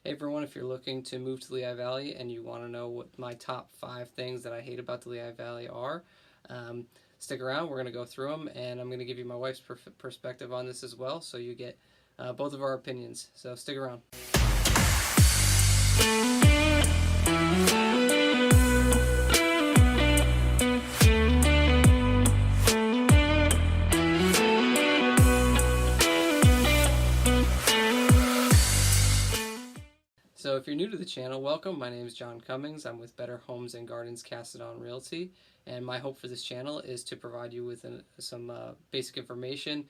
Hey everyone, if you're looking to move to Lehigh Valley and you want to know what my top 5 things that I hate about the Lehigh Valley are, stick around. We're going to go through them, and I'm going to give you my wife's perspective on this as well, so you get both of our opinions. So stick around. So if you're new to the channel, welcome. My name is John Cummings. I'm with Better Homes and Gardens Cassidon Realty, and my hope for this channel is to provide you with some basic information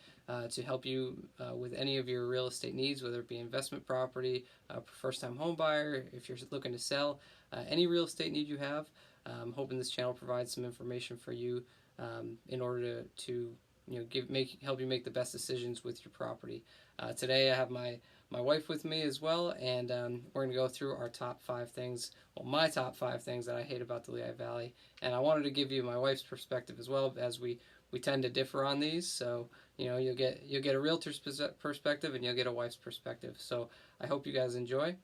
to help you with any of your real estate needs, whether it be investment property, first-time home buyer, if you're looking to sell, any real estate need you have. I'm hoping this channel provides some information for you in order to help you make the best decisions with your property. Today I have my wife with me as well, and we're going to go through our top 5 things, my top 5 things that I hate about the Lehigh Valley. And I wanted to give you my wife's perspective as well, as we tend to differ on these. So you'll get a realtor's perspective and you'll get a wife's perspective. So I hope you guys enjoy.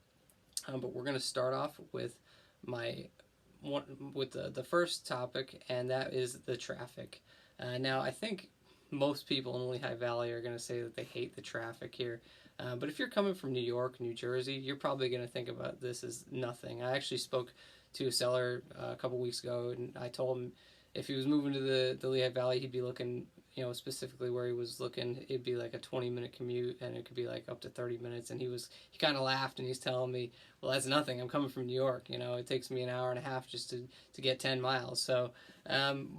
But we're going to start off with the first topic, and that is the traffic. Now I think most people in the Lehigh Valley are going to say that they hate the traffic here. But if you're coming from New York, New Jersey, you're probably going to think about this as nothing. I actually spoke to a seller a couple weeks ago, and I told him if he was moving to the Lehigh Valley, he'd be looking, specifically where he was looking, it'd be like a 20-minute commute, and it could be like up to 30 minutes. And he kind of laughed, and he's telling me, well, that's nothing. I'm coming from New York. It takes me an hour and a half just to get 10 miles. So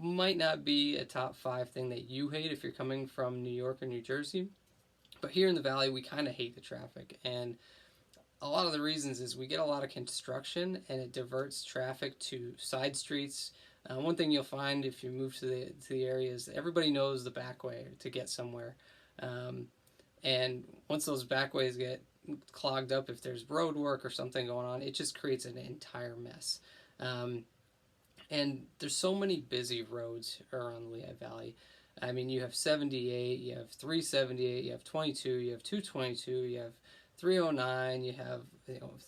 might not be a top 5 thing that you hate if you're coming from New York or New Jersey. But here in the Valley, we kind of hate the traffic, and a lot of the reasons is we get a lot of construction, and it diverts traffic to side streets. One thing you'll find if you move to the area is everybody knows the back way to get somewhere, and once those back ways get clogged up, if there's road work or something going on, it just creates an entire mess. And there's so many busy roads around the Lehigh Valley. I mean, you have 78, you have 378, you have 22, you have 222, you have 309, you have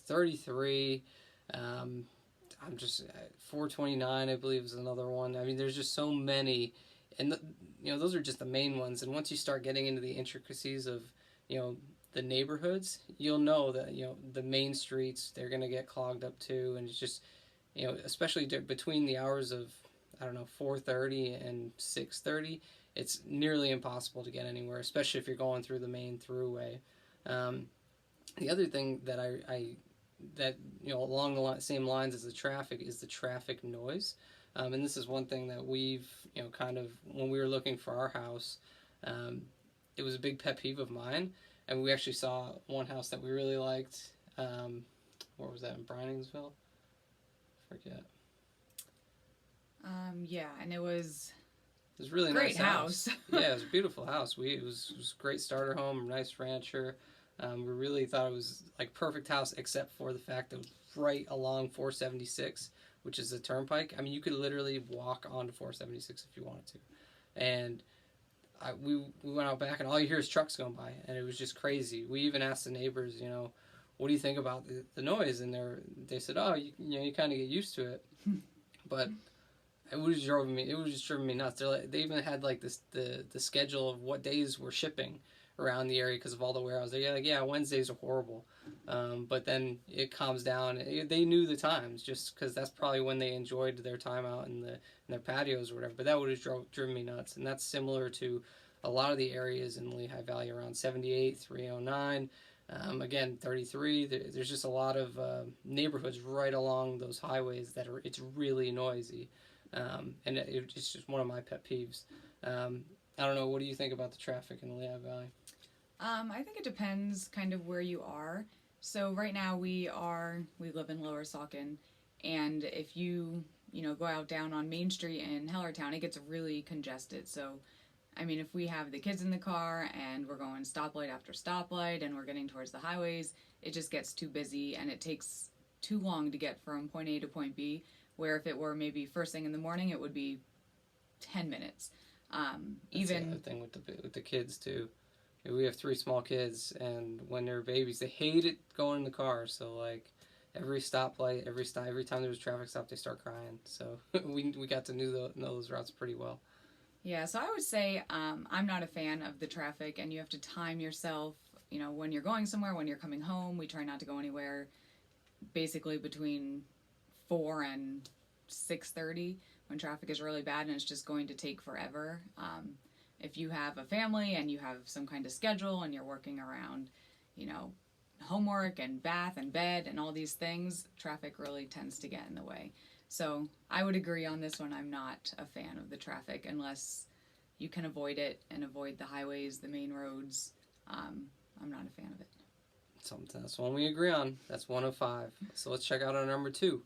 33. 429, I believe, is another one. I mean, there's just so many, and those are just the main ones. And once you start getting into the intricacies of the neighborhoods, you'll know that the main streets, they're going to get clogged up too. And it's just especially between the hours of 4:30 and 6:30, it's nearly impossible to get anywhere, especially if you're going through the main throughway. The other thing that along the same lines as the traffic is the traffic noise. And this is one thing that we've kind of, when we were looking for our house, it was a big pet peeve of mine. And we actually saw one house that we really liked. Where was that, in Briningsville? I forget. Yeah, and it was really a great nice house. Yeah, it was a beautiful house. It was a great starter home, nice rancher. We really thought it was like perfect house, except for the fact that it was right along 476, which is the turnpike. I mean, you could literally walk onto 476 if you wanted to. And we went out back, and all you hear is trucks going by, and it was just crazy. We even asked the neighbors, what do you think about the noise? And they said, oh, you kind of get used to it. But it was just driving me nuts. They even had like the schedule of what days were shipping around the area because of all the warehouses. They're like, yeah, Wednesdays are horrible. But then it calms down. They knew the times just because that's probably when they enjoyed their time out in their patios or whatever. But that would have driven me nuts. And that's similar to a lot of the areas in the Lehigh Valley around 78, 309. Again, 33. There's just a lot of neighborhoods right along those highways it's really noisy. And it's just one of my pet peeves. I don't know, what do you think about the traffic in the Lehigh Valley? I think it depends kind of where you are. So right now we live in Lower Saucon, and if you go out down on Main Street in Hellertown, it gets really congested. So I mean, if we have the kids in the car and we're going stoplight after stoplight and we're getting towards the highways, it just gets too busy and it takes too long to get from point A to point B, where if it were maybe first thing in the morning, it would be 10 minutes. That's the other thing with the kids too. We have three small kids, and when they're babies, they hate it going in the car. So like every stoplight, every time there's a traffic stop, they start crying. So we got to know those routes pretty well. Yeah, so I would say I'm not a fan of the traffic, and you have to time yourself. You know, when you're going somewhere, when you're coming home, we try not to go anywhere basically between 4 and 6:30 when traffic is really bad and it's just going to take forever. If you have a family and you have some kind of schedule and you're working around, you know, homework and bath and bed and all these things, traffic really tends to get in the way. So I would agree on this one. I'm not a fan of the traffic unless you can avoid it and avoid the highways, the main roads. I'm not a fan of it. That's one we agree on. That's 105. So let's check out our number 2.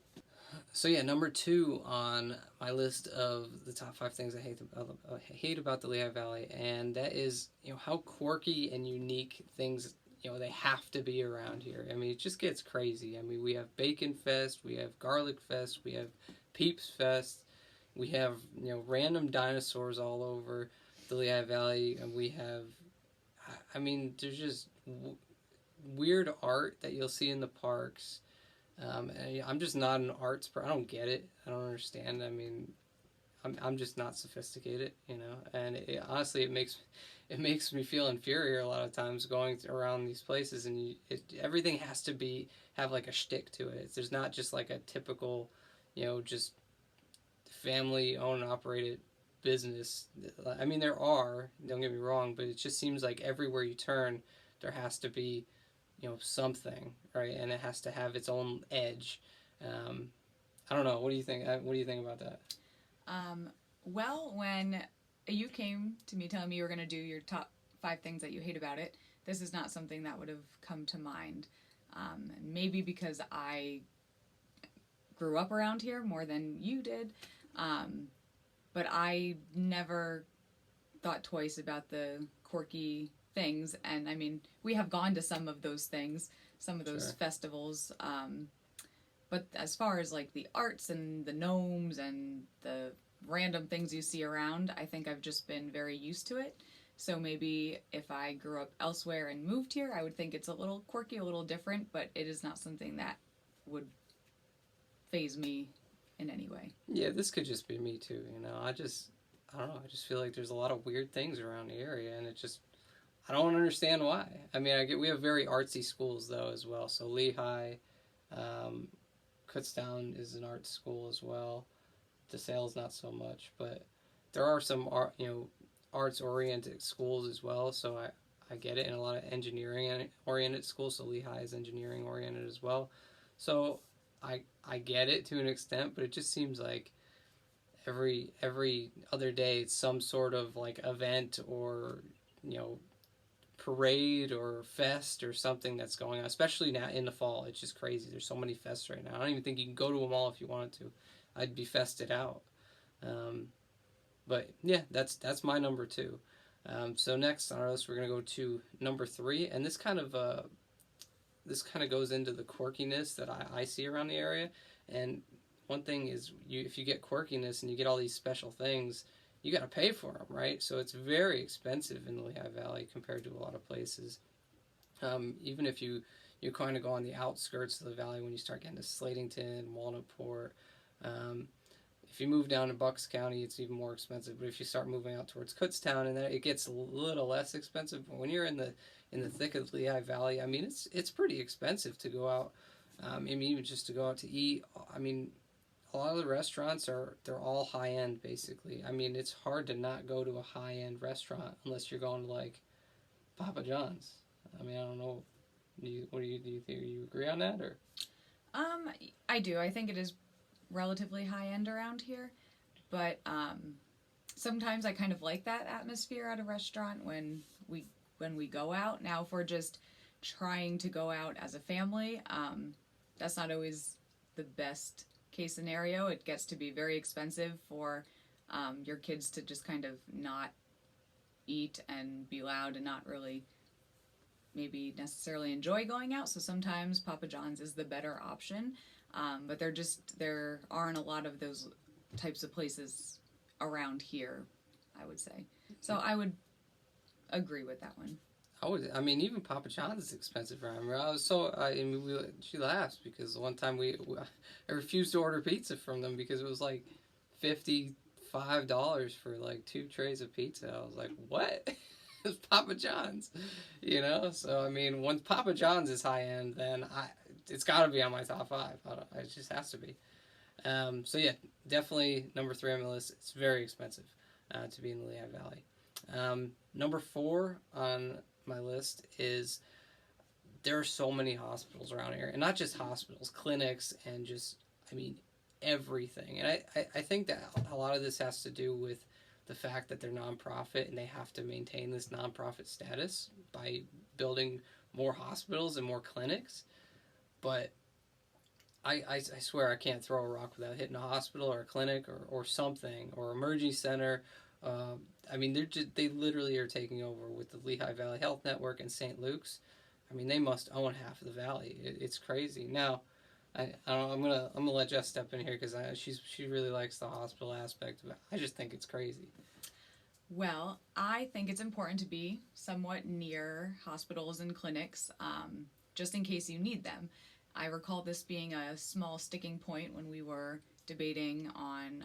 So yeah, number 2 on my list of the top 5 things I hate about the Lehigh Valley, and that is, you know, how quirky and unique things, you know, they have to be around here. I mean, it just gets crazy. I mean, we have Bacon Fest, we have Garlic Fest, we have Peeps Fest, we have, you know, random dinosaurs all over the Lehigh Valley, and we have, I mean, there's just weird art that you'll see in the parks. And I'm just not an arts person. I don't get it. I don't understand. I mean, I'm just not sophisticated, you know. And honestly, it makes me feel inferior a lot of times going around these places, and everything has to have like a shtick to it. There's not just like a typical, you know, just family owned and operated business. I mean, there are. Don't get me wrong, but it just seems like everywhere you turn, there has to be, you know, something, right? And it has to have its own edge. I don't know. What do you think? What do you think about that? Well, when you came to me telling me you were going to do your top 5 things that you hate about it, this is not something that would have come to mind. Maybe because I grew up around here more than you did, but I never thought twice about the quirky things. And I mean, we have gone to some of those things, some of those festivals, but as far as like the arts and the gnomes and the random things you see around, I think I've just been very used to it. So maybe if I grew up elsewhere and moved here, I would think it's a little quirky, a little different, but it is not something that would faze me in any way. Yeah, this could just be me too, you know. I don't know, I just feel like there's a lot of weird things around the area, and I don't understand why. I mean, we have very artsy schools though as well. So Lehigh, Kutztown is an art school as well. DeSale's not so much, but there are some arts oriented schools as well. So I get it, and a lot of engineering oriented schools. So Lehigh is engineering oriented as well. So I get it to an extent, but it just seems like every other day it's some sort of like event or, you know, parade or fest or something that's going on, especially now in the fall. It's just crazy. There's so many fests right now. I don't even think you can go to them all if you wanted to. I'd be fested out. But yeah, that's my number 2. So next on our list, we're gonna go to number 3, and this kind of goes into the quirkiness that I see around the area. And one thing is, if you get quirkiness and you get all these special things, you got to pay for them, right? So it's very expensive in the Lehigh Valley compared to a lot of places. Even if you kind of go on the outskirts of the valley when you start getting to Slatington, Walnutport. If you move down to Bucks County, it's even more expensive. But if you start moving out towards Kutztown, and then it gets a little less expensive. But when you're in the thick of the Lehigh Valley, I mean, it's pretty expensive to go out. I mean, even just to go out to eat. I mean, a lot of the restaurants they're all high end basically. I mean, it's hard to not go to a high end restaurant unless you're going to like Papa John's. I mean, I don't know. Do you think? You agree on that or? I do. I think it is relatively high end around here, but sometimes I kind of like that atmosphere at a restaurant when we go out. Now, if we're just trying to go out as a family, that's not always the best case scenario. It gets to be very expensive for your kids to just kind of not eat and be loud and not really maybe necessarily enjoy going out. So sometimes Papa John's is the better option. But there aren't a lot of those types of places around here, I would say. So I would agree with that one. I mean, even Papa John's is expensive around here. I was so, I mean, she laughs because the one time I refused to order pizza from them because it was like $55 for like 2 trays of pizza. I was like, what? It's Papa John's, you know? So, I mean, once Papa John's is high end, then it's got to be on my top five. It just has to be. So yeah, definitely number 3 on my list. It's very expensive to be in the Lehigh Valley. Number 4 on my list is there are so many hospitals around here, and not just hospitals, clinics, and just, I mean, everything. And I think that a lot of this has to do with the fact that they're nonprofit and they have to maintain this nonprofit status by building more hospitals and more clinics. But I swear I can't throw a rock without hitting a hospital or a clinic or something or emergency center. I mean, they literally are taking over with the Lehigh Valley Health Network and St. Luke's. I mean, they must own half of the valley. It's crazy. Now, I don't, I'm gonna let Jess step in here because she really likes the hospital aspect of it. I just think it's crazy. Well, I think it's important to be somewhat near hospitals and clinics, just in case you need them. I recall this being a small sticking point when we were debating on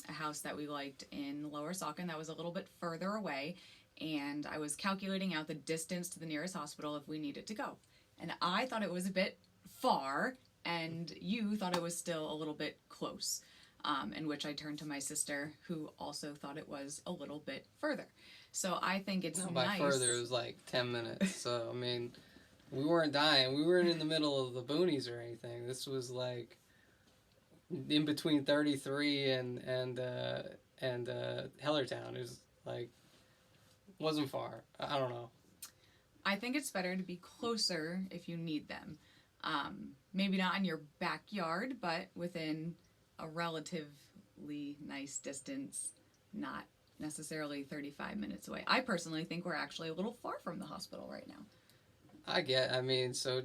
a house that we liked in Lower Saucon that was a little bit further away, and I was calculating out the distance to the nearest hospital if we needed to go. And I thought it was a bit far, and you thought it was still a little bit close. In which I turned to my sister, who also thought it was a little bit further. So I think it's No, nice. by further, it was like 10 minutes. So, I mean, we weren't dying. We weren't in the middle of the boonies or anything. This was like in between 33 and Hellertown. It was like, wasn't far. I don't know. I think it's better to be closer if you need them. Maybe not in your backyard, but within a relatively nice distance, not necessarily 35 minutes away. I personally think we're actually a little far from the hospital right now. I mean, so,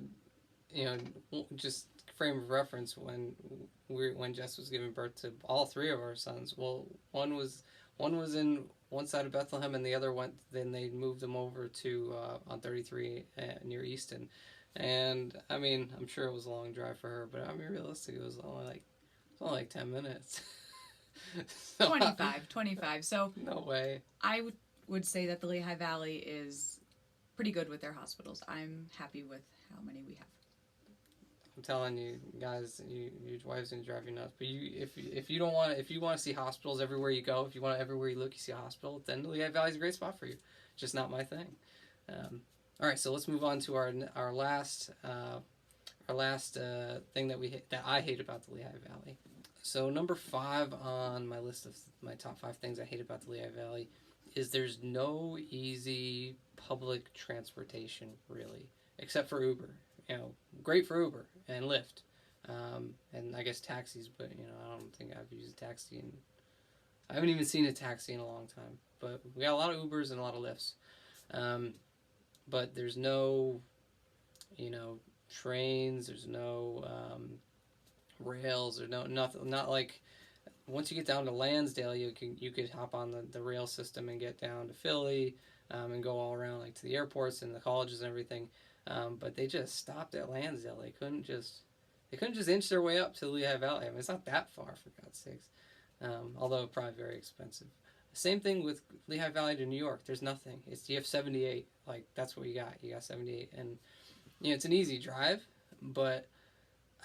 you know, just frame of reference when Jess was giving birth to all 3 of our sons. Well, one was in one side of Bethlehem, and the other then they moved them over to on 33 near Easton. And I mean, I'm sure it was a long drive for her, but I mean, realistically, it was only like 10 minutes. So 25. So no way. I would say that the Lehigh Valley is pretty good with their hospitals. I'm happy with how many we have. I'm telling you guys, your wife's gonna drive you nuts. But if you want to see hospitals everywhere you go, if you want everywhere you look you see a hospital, then the Lehigh Valley's a great spot for you. Just not my thing. All right, so let's move on to our last thing that I hate about the Lehigh Valley. So number 5 on my list of my top 5 things I hate about the Lehigh Valley is there's no easy public transportation really, except for Uber. You know, great for Uber and Lyft, and I guess taxis. But you know, I don't think I've used a taxi I haven't even seen a taxi in a long time. But we got a lot of Ubers and a lot of Lyfts. But there's no, you know, trains. There's no rails. There's nothing. Not like once you get down to Lansdale, you could hop on the rail system and get down to Philly, and go all around like to the airports and the colleges and everything. But they just stopped at Lansdale. They couldn't just inch their way up to the Lehigh Valley. I mean, it's not that far, for God's sakes. Although probably very expensive. Same thing with Lehigh Valley to New York. There's nothing. You have 78. Like, that's what you got. You got 78. And, you know, it's an easy drive, but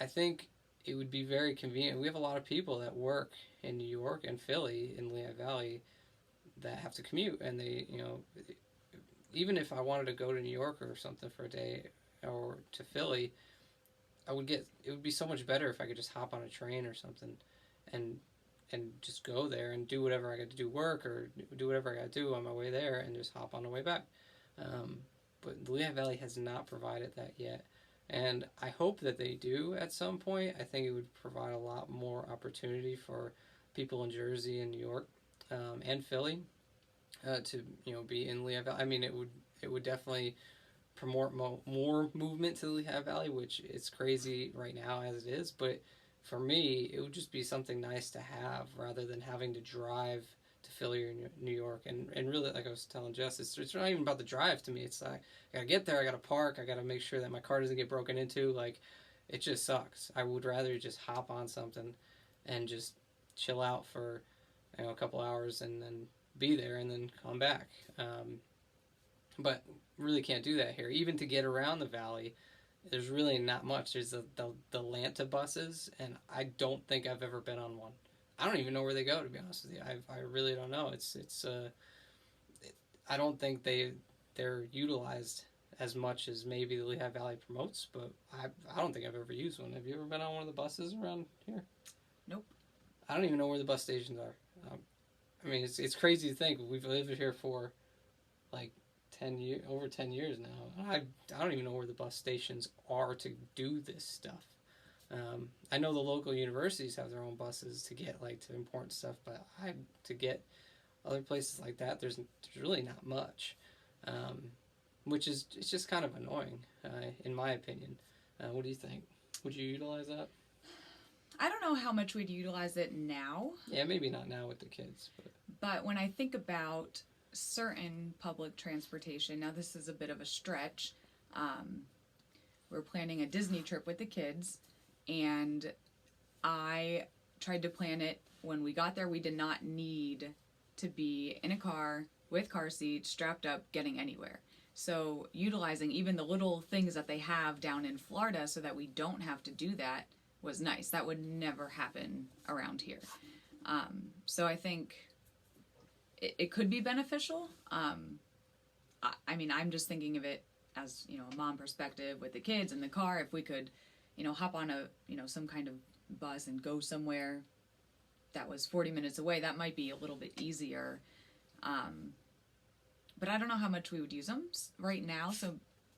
I think it would be very convenient. We have a lot of people that work in New York and Philly in Lehigh Valley that have to commute. And they, you know, even if I wanted to go to New York or something for a day or to Philly, it would be so much better if I could just hop on a train or something and just go there and do whatever I got to do, work or do whatever I got to do on my way there and just hop on the way back. But the Lehigh Valley has not provided that yet. And I hope that they do at some point. I think it would provide a lot more opportunity for people in Jersey and New York and Philly to, you know, be in Lehigh Valley. I mean, it would definitely promote more movement to the Lehigh Valley, which is crazy right now as it is. But for me, it would just be something nice to have rather than having to drive to Philly or New York. And really, like I was telling Jess, it's not even about the drive to me. It's like, I got to get there, I got to park, I got to make sure that my car doesn't get broken into. Like, it just sucks. I would rather just hop on something and just chill out for, a couple hours and then be there and then come back. But really can't do that here. Even to get around the valley, there's really not much. There's the Lanta buses, and I don't think I've ever been on one. I don't even know where they go, to be honest with you. I really don't know. I don't think they're utilized as much as maybe the Lehigh Valley promotes, but I don't think I've ever used one. Have you ever been on one of the buses around here? Nope. I don't even know where the bus stations are. I mean, it's crazy to think we've lived here for like over 10 years now. I don't even know where the bus stations are to do this stuff. I know the local universities have their own buses to get to important stuff, but to get other places like that, there's really not much, which is it's just kind of annoying, in my opinion. What do you think? Would you utilize that? I don't know how much we'd utilize it now. Yeah, maybe not now with the kids. But when I think about certain public transportation, now this is a bit of a stretch. We're planning a Disney trip with the kids, and I tried to plan it. When we got there, we did not need to be in a car with car seats, strapped up, getting anywhere. So utilizing even the little things that they have down in Florida so that we don't have to do that was nice. That would never happen around here. So I think it could be beneficial. I mean, I'm just thinking of it as, a mom perspective with the kids in the car. If we could, hop on some kind of bus and go somewhere that was 40 minutes away, that might be a little bit easier. But I don't know how much we would use them right now. So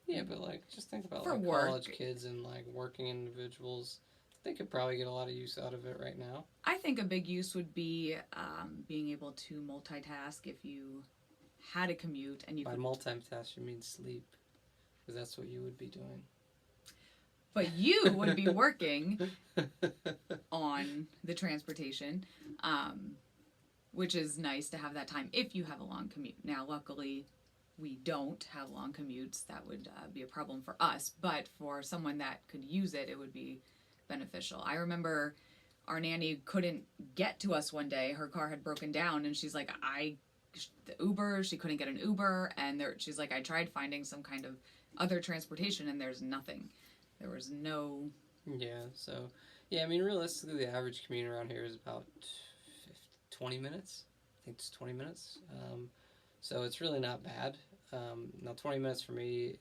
yeah, but just think about for college kids and working individuals. They could probably get a lot of use out of it right now. I think a big use would be being able to multitask if you had a commute and you By could... multitask, you mean sleep, because that's what you would be doing. But you would be working on the transportation, which is nice to have that time if you have a long commute. Now, luckily, we don't have long commutes. That would be a problem for us. But for someone that could use it, it would be beneficial. I remember our nanny couldn't get to us one day. Her car had broken down, and she's like, she couldn't get an Uber, and she's like, I tried finding some kind of other transportation, and there's nothing. There was no... Yeah, so, I mean, realistically, the average commute around here is about 20 minutes. I think it's 20 minutes. So it's really not bad. Now, 20 minutes for me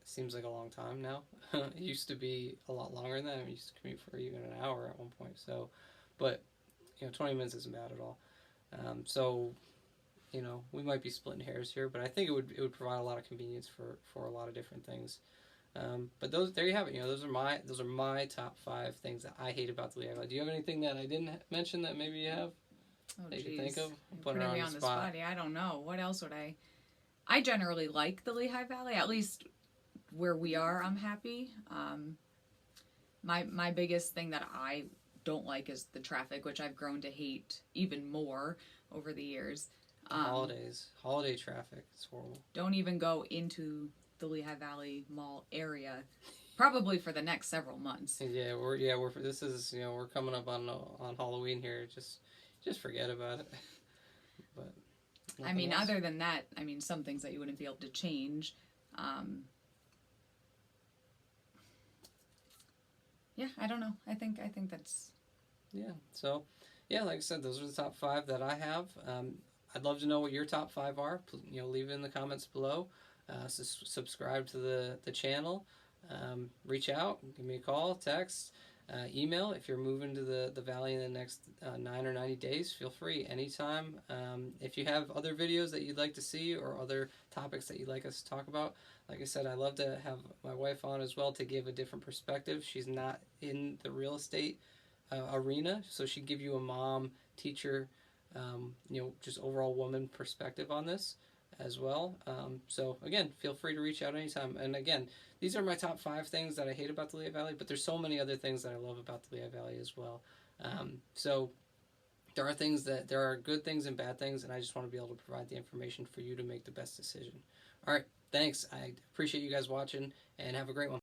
seems like a long time now. It used to be a lot longer than that. I used to commute for even an hour at one point. So, but 20 minutes isn't bad at all. So, we might be splitting hairs here, but I think it would provide a lot of convenience for a lot of different things. But there you have it. Those are my top 5 things that I hate about the Lehigh Valley. Do you have anything that I didn't mention that maybe you have? Oh, that you geez. can think of? Putting me on the spot. Yeah, I don't know. What else would I generally like the Lehigh Valley, at least where we are. I'm happy. My biggest thing that I don't like is the traffic, which I've grown to hate even more over the years. Holiday traffic, it's horrible. Don't even go into the Lehigh Valley Mall area, probably for the next several months. Yeah, we're coming up on Halloween here. Just forget about it. But I mean, else. Other than that, some things that you wouldn't be able to change. Yeah, I don't know. I think that's... Yeah, so, like I said, those are the top 5 that I have. I'd love to know what your top 5 are. Leave it in the comments below. Subscribe to the channel. Reach out. Give me a call, text, email. If you're moving to the valley in the next 9 or 90 days, feel free anytime. If you have other videos that you'd like to see or other topics that you'd like us to talk about, like I said, I love to have my wife on as well to give a different perspective. She's not in the real estate arena, so she'd give you a mom, teacher, just overall woman perspective on this as well. So again, feel free to reach out anytime. And again, these are my top 5 things that I hate about the Lehigh Valley, but there's so many other things that I love about the Lehigh Valley as well. So there are good things and bad things, and I just want to be able to provide the information for you to make the best decision. All right, thanks. I appreciate you guys watching, and have a great one.